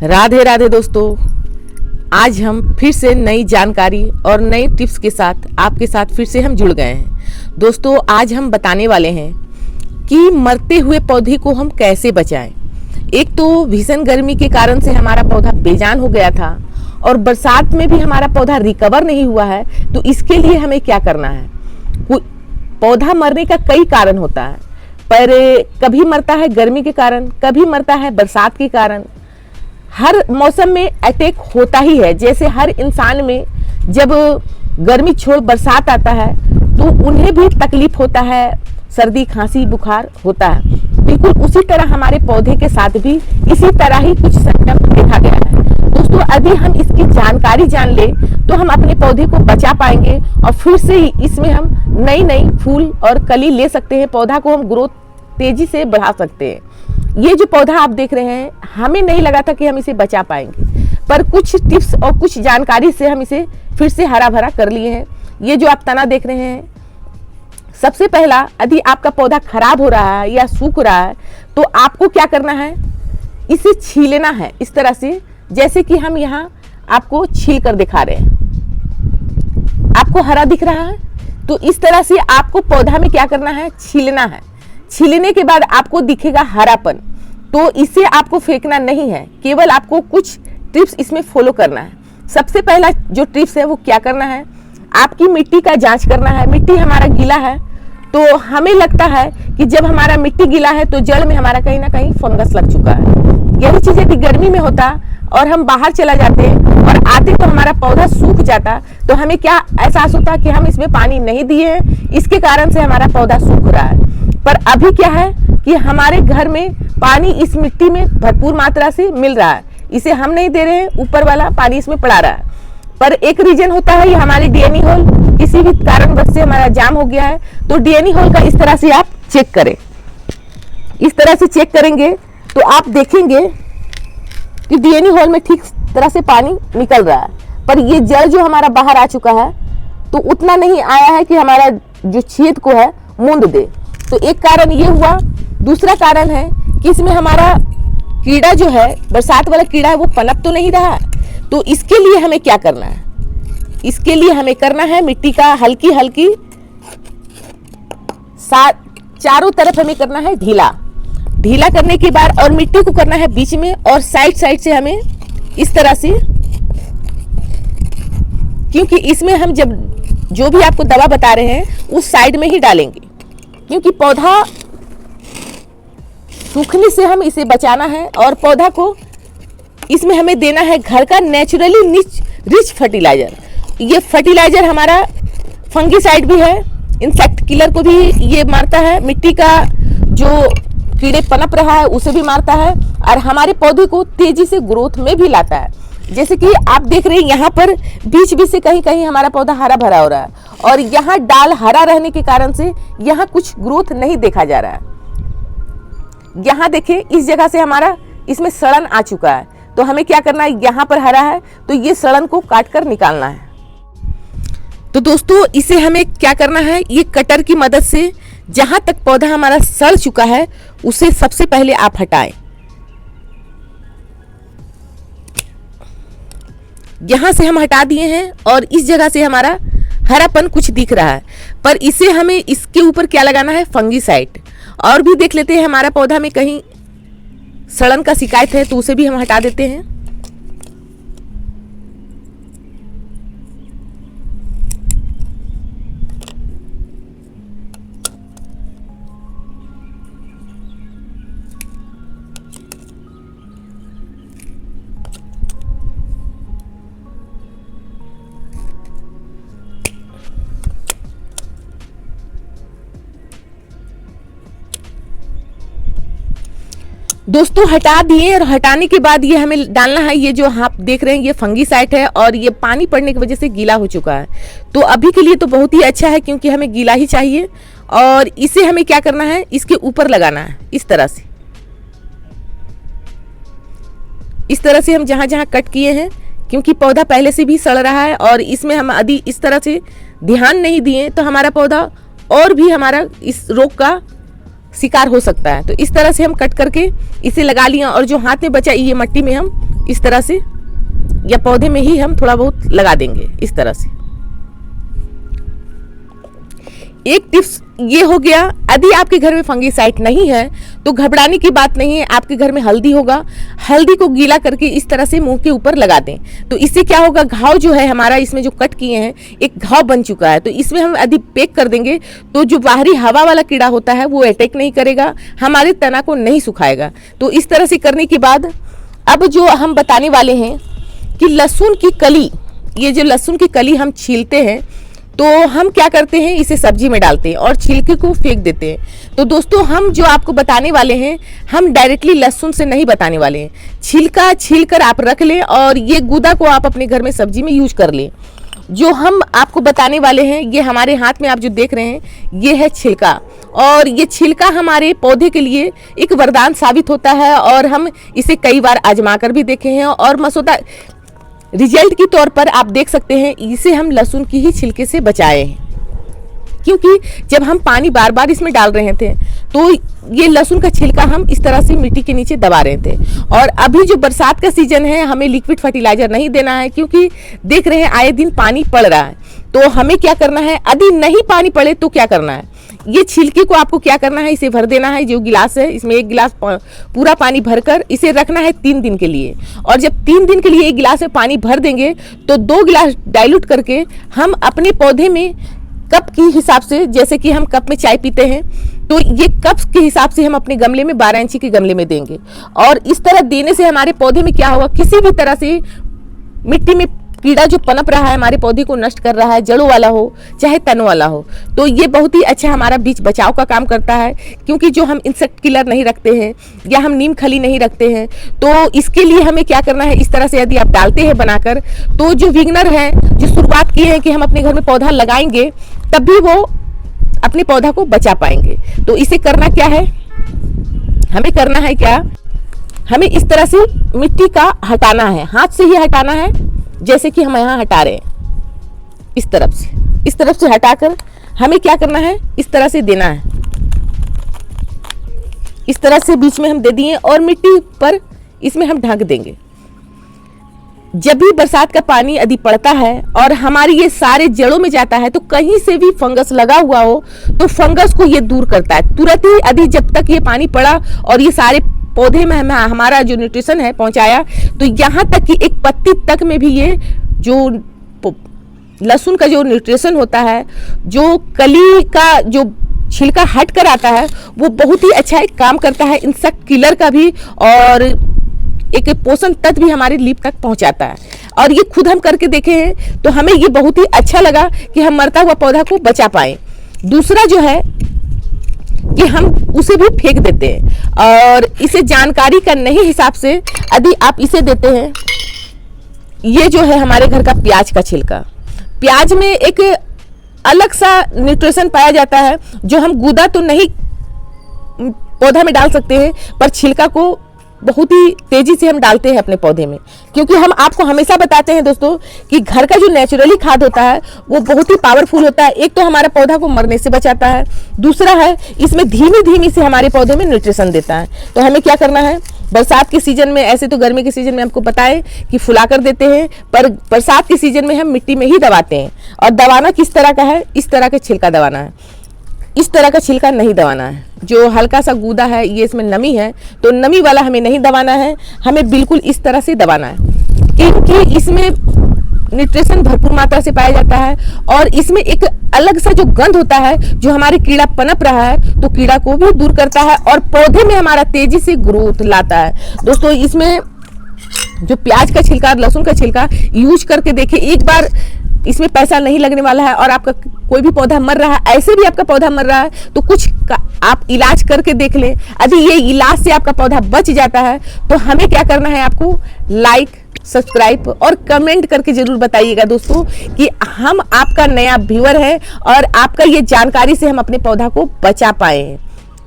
राधे राधे दोस्तों, आज हम फिर से नई जानकारी और नए टिप्स के साथ आपके साथ फिर से हम जुड़ गए हैं। दोस्तों, आज हम बताने वाले हैं कि मरते हुए पौधे को हम कैसे बचाएं। एक तो भीषण गर्मी के कारण से हमारा पौधा बेजान हो गया था और बरसात में भी हमारा पौधा रिकवर नहीं हुआ है, तो इसके लिए हमें क्या करना है। पौधा मरने का कई कारण होता है, पर कभी मरता है गर्मी के कारण, कभी मरता है बरसात के कारण। हर मौसम में अटैक होता ही है। जैसे हर इंसान में जब गर्मी छोड़ बरसात आता है तो उन्हें भी तकलीफ होता है, सर्दी खांसी बुखार होता है। बिल्कुल उसी तरह हमारे पौधे के साथ भी इसी तरह ही कुछ सिम्टम देखा गया है। दोस्तों, यदि हम इसकी जानकारी जान ले तो हम अपने पौधे को बचा पाएंगे और फिर से इसमें हम नई नई फूल और कली ले सकते हैं। पौधा को हम ग्रोथ तेजी से बढ़ा सकते हैं। ये जो पौधा आप देख रहे हैं, हमें नहीं लगा था कि हम इसे बचा पाएंगे, पर कुछ टिप्स और कुछ जानकारी से हम इसे फिर से हरा भरा कर लिए हैं। ये जो आप तना देख रहे हैं, सबसे पहला, यदि आपका पौधा खराब हो रहा है या सूख रहा है तो आपको क्या करना है, इसे छीलना है इस तरह से, जैसे कि हम यहाँ आपको छील कर दिखा रहे हैं। आपको हरा दिख रहा है, तो इस तरह से आपको पौधा में क्या करना है, छीलना है। छीलने के बाद आपको दिखेगा हरापन, तो इसे आपको फेंकना नहीं है, केवल आपको कुछ टिप्स इसमें फॉलो करना है। सबसे पहला जो टिप्स है वो क्या करना है, आपकी मिट्टी का जांच करना है। मिट्टी हमारा गीला है, तो हमें लगता है कि जब हमारा मिट्टी गीला है तो जड़ में हमारा कहीं ना कहीं फंगस लग चुका है। यही चीज यदि गर्मी में होता और हम बाहर चला जाते और आते तो हमारा पौधा सूख जाता, तो हमें क्या एहसास होता कि हम इसमें पानी नहीं दिए हैं, इसके कारण से हमारा पौधा सूख रहा है। पर अभी क्या है कि हमारे घर में पानी इस मिट्टी में भरपूर मात्रा से मिल रहा है, इसे हम नहीं दे रहे हैं, ऊपर वाला पानी इसमें पड़ा रहा है। पर एक रीजन होता है, ये हमारे डीएनए होल किसी भी कारणवश से हमारा जाम हो गया है, तो डीएनए होल का इस तरह से आप चेक करें। इस तरह से चेक करेंगे तो आप देखेंगे कि डीएनए होल में ठीक तरह से पानी निकल रहा है, पर ये जल जो हमारा बाहर आ चुका है तो उतना नहीं आया है कि हमारा जो छेद को है मूंद दे। तो एक कारण ये हुआ। दूसरा कारण है कि इसमें हमारा कीड़ा जो है, बरसात वाला कीड़ा है, वो पनप तो नहीं रहा। तो इसके लिए हमें क्या करना है, इसके लिए हमें करना है मिट्टी का हल्की हल्की चारों तरफ हमें करना है ढीला। ढीला करने के बाद और मिट्टी को करना है बीच में और साइड साइड से हमें इस तरह से, क्योंकि इसमें हम जब जो भी आपको दवा बता रहे हैं उस साइड में ही डालेंगे, क्योंकि पौधा सूखने से हम इसे बचाना है। और पौधा को इसमें हमें देना है घर का नेचुरली रिच फर्टिलाइजर। ये फर्टिलाइजर हमारा फंगीसाइड भी है, इंसेक्ट किलर को भी ये मारता है, मिट्टी का जो कीड़े पनप रहा है उसे भी मारता है, और हमारे पौधे को तेजी से ग्रोथ में भी लाता है। जैसे कि आप देख रहे हैं, यहाँ पर बीच बीच से कहीं कहीं हमारा पौधा हरा भरा हो रहा है और यहाँ डाल हरा रहने के कारण से यहाँ कुछ ग्रोथ नहीं देखा जा रहा है। यहाँ देखें, इस जगह से हमारा इसमें सड़न आ चुका है, तो हमें क्या करना है, यहाँ पर हरा है तो ये सड़न को काट कर निकालना है। तो दोस्तों, इसे हमें क्या करना है, ये कटर की मदद से जहां तक पौधा हमारा सड़ चुका है उसे सबसे पहले आप हटाएं। यहां से हम हटा दिए हैं और इस जगह से हमारा हरापन कुछ दिख रहा है, पर इसे हमें इसके ऊपर क्या लगाना है, फंगीसाइड। और भी देख लेते हैं हमारा पौधा में कहीं सड़न का शिकायत है तो उसे भी हम हटा देते हैं। दोस्तों, हटा दिए और हटाने के बाद ये हमें डालना है, ये जो आप देख रहे हैं ये फंगीसाइड है और ये पानी पड़ने की वजह से गीला हो चुका है। तो अभी के लिए तो बहुत ही अच्छा है, क्योंकि हमें गीला ही चाहिए। और इसे हमें क्या करना है, इसके ऊपर लगाना है इस तरह से। इस तरह से हम जहां जहां कट किए हैं, क्योंकि पौधा पहले से भी सड़ रहा है और इसमें हम यदि इस तरह से ध्यान नहीं दिए तो हमारा पौधा और भी हमारा इस रोग का शिकार हो सकता है। तो इस तरह से हम कट करके इसे लगा लिया और जो हाथ में बचा ये मट्टी में हम इस तरह से, या पौधे में ही हम थोड़ा बहुत लगा देंगे इस तरह से। एक टिप्स ये हो गया। यदि आपके घर में फंगीसाइड नहीं है तो घबराने की बात नहीं है। आपके घर में हल्दी होगा, हल्दी को गीला करके इस तरह से मुंह के ऊपर लगा दें, तो इससे क्या होगा, घाव जो है हमारा, इसमें जो कट किए हैं एक घाव बन चुका है, तो इसमें हम यदि पैक कर देंगे तो जो बाहरी हवा वाला कीड़ा होता है वो अटैक नहीं करेगा, हमारे तना को नहीं सुखाएगा। तो इस तरह से करने के बाद अब जो हम बताने वाले हैं कि लहसुन की कली, ये जो लहसुन की कली हम छीलते हैं तो हम क्या करते हैं, इसे सब्जी में डालते हैं और छिलके को फेंक देते हैं। तो दोस्तों हम जो आपको बताने वाले हैं, हम डायरेक्टली लहसुन से नहीं बताने वाले हैं। छिलका छील कर आप रख लें और ये गूदा को आप अपने घर में सब्जी में यूज कर लें। जो हम आपको बताने वाले हैं, ये हमारे हाथ में आप जो देख रहे हैं, ये है छिलका, और ये छिलका हमारे पौधे के लिए एक वरदान साबित होता है और हम इसे कई बार आजमा कर भी देखे हैं और मसौदा रिजल्ट के तौर पर आप देख सकते हैं। इसे हम लहसुन की ही छिलके से बचाए हैं, क्योंकि जब हम पानी बार बार इसमें डाल रहे थे तो ये लहसुन का छिलका हम इस तरह से मिट्टी के नीचे दबा रहे थे। और अभी जो बरसात का सीजन है, हमें लिक्विड फर्टिलाइजर नहीं देना है, क्योंकि देख रहे हैं आए दिन पानी पड़ रहा है। तो हमें क्या करना है, यदि नहीं पानी पड़े तो क्या करना है, ये छिलके को आपको क्या करना है, इसे भर देना है। जो गिलास है इसमें एक गिलास पूरा पानी भरकर इसे रखना है 3 दिन के लिए। और जब 3 दिन के लिए एक गिलास में पानी भर देंगे तो 2 गिलास डाइल्यूट करके हम अपने पौधे में कप के हिसाब से, जैसे कि हम कप में चाय पीते हैं, तो ये कप के हिसाब से हम अपने गमले में 12 इंची के गमले में देंगे। और इस तरह देने से हमारे पौधे में क्या होगा, किसी भी तरह से मिट्टी में कीड़ा जो पनप रहा है हमारे पौधे को नष्ट कर रहा है, जड़ों वाला हो चाहे तनों वाला हो, तो ये बहुत ही अच्छा हमारा बीज बचाव का काम करता है। क्योंकि जो हम इंसेक्ट किलर नहीं रखते हैं या हम नीम खली नहीं रखते हैं, तो इसके लिए हमें क्या करना है, इस तरह से यदि आप डालते हैं बनाकर, तो जो विगनर है, जो शुरुआत किए हैं कि हम अपने घर में पौधा लगाएंगे, तब भी वो अपने पौधा को बचा पाएंगे। तो इसे करना क्या है, हमें करना है क्या, हमें इस तरह से मिट्टी का हटाना है, हाथ से ही हटाना है, जैसे कि हम यहाँ हटा रहे हैं। इस तरफ से हटाकर हमें क्या करना है, इस तरह से देना है, इस तरह से बीच में हम दे दिए और मिट्टी पर इसमें हम ढक देंगे। जब भी बरसात का पानी यदि पड़ता है और हमारी ये सारे जड़ों में जाता है, तो कहीं से भी फंगस लगा हुआ हो तो फंगस को ये दूर करता है तुरंत ही। यदि जब तक ये पानी पड़ा और ये सारे पौधे में हमारा जो न्यूट्रिशन है पहुंचाया, तो यहाँ तक कि एक पत्ती तक में भी ये जो लहसुन का जो न्यूट्रिशन होता है, जो कली का जो छिलका हट कर आता है, वो बहुत ही अच्छा एक काम करता है, इंसेक्ट किलर का भी, और एक पोषण तत्व भी हमारे लीफ तक पहुंचाता है। और ये खुद हम करके देखे हैं तो हमें ये बहुत ही अच्छा लगा कि हम मरता हुआ पौधा को बचा पाए। दूसरा जो है कि हम उसे भी फेंक देते हैं, और इसे जानकारी का नहीं हिसाब से यदि आप इसे देते हैं, ये जो है हमारे घर का प्याज का छिलका, प्याज में एक अलग सा न्यूट्रिशन पाया जाता है, जो हम गूदा तो नहीं पौधा में डाल सकते हैं, पर छिलका को बहुत ही तेजी से हम डालते हैं अपने पौधे में। क्योंकि हम आपको हमेशा बताते हैं दोस्तों कि घर का जो नेचुरली खाद होता है वो बहुत ही पावरफुल होता है। एक तो हमारा पौधा को मरने से बचाता है, दूसरा है इसमें धीमी धीमी से हमारे पौधे में न्यूट्रिशन देता है। तो हमें क्या करना है, बरसात के सीजन में, ऐसे तो गर्मी के सीजन में हमको पता है कि फुला कर देते हैं, पर बरसात के सीजन में हम मिट्टी में ही दबाते हैं। और दबाना किस तरह का है, इस तरह का छिलका दबाना है, इस तरह का छिलका नहीं दबाना है। जो हल्का सा गूदा है, ये इसमें नमी है, तो नमी वाला हमें नहीं दबाना है, हमें बिल्कुल इस तरह से दबाना है, क्योंकि इसमें न्यूट्रिशन भरपूर मात्रा से पाया जाता है। और इसमें एक अलग सा जो गंध होता है, जो हमारे कीड़ा पनप रहा है, तो कीड़ा को भी दूर करता है और पौधे में हमारा तेजी से ग्रोथ लाता है। दोस्तों इसमें जो प्याज का छिलका, लहसुन का छिलका यूज करके देखिए, एक बार इसमें पैसा नहीं लगने वाला है। और आपका कोई भी पौधा मर रहा है, ऐसे भी आपका पौधा मर रहा है, तो कुछ आप इलाज करके देख लें। यदि ये इलाज से आपका पौधा बच जाता है, तो हमें क्या करना है, आपको लाइक, सब्सक्राइब और कमेंट करके जरूर बताइएगा दोस्तों कि हम आपका नया व्यूअर है और आपका ये जानकारी से हम अपने पौधा को बचा पाए हैं।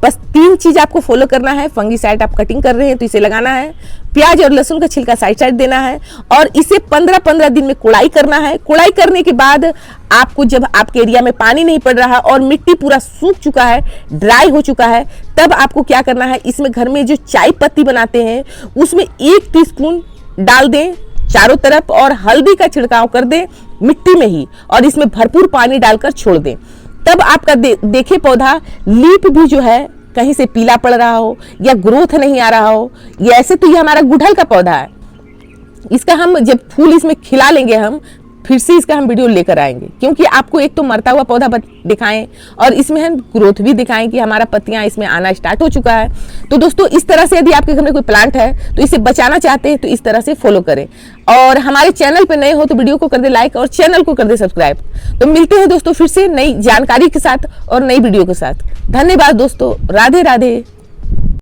बस 3 चीज आपको फॉलो करना है। फंगीसाइड आप कटिंग कर रहे हैं तो इसे लगाना है, प्याज और लहसुन का छिलका साइड देना है, और इसे 15-15 दिन में कुड़ाई करना है। कुड़ाई करने के बाद आपको, जब आपके एरिया में पानी नहीं पड़ रहा और मिट्टी पूरा सूख चुका है, ड्राई हो चुका है, तब आपको क्या करना है, इसमें घर में जो चाय पत्ती बनाते हैं उसमें 1 टीस्पून डाल दें चारों तरफ और हल्दी का छिड़काव कर दें मिट्टी में ही, और इसमें भरपूर पानी डालकर छोड़ दें। तब आपका देखे पौधा लीफ भी जो है कहीं से पीला पड़ रहा हो या ग्रोथ नहीं आ रहा हो, ये ऐसे तो ये हमारा गुड़हल का पौधा है, इसका हम जब फूल इसमें खिला लेंगे हम फिर से इसका हम वीडियो लेकर आएंगे, क्योंकि आपको एक तो मरता हुआ पौधा दिखाएं और इसमें हम ग्रोथ भी दिखाएं कि हमारा पत्तियां इसमें आना स्टार्ट हो चुका है। तो दोस्तों इस तरह से यदि आपके घर में कोई प्लांट है तो इसे बचाना चाहते हैं तो इस तरह से फॉलो करें, और हमारे चैनल पर नए हो तो वीडियो को कर दे लाइक और चैनल को कर दे सब्सक्राइब। तो मिलते हैं दोस्तों फिर से नई जानकारी के साथ और नई वीडियो के साथ। धन्यवाद दोस्तों, राधे राधे।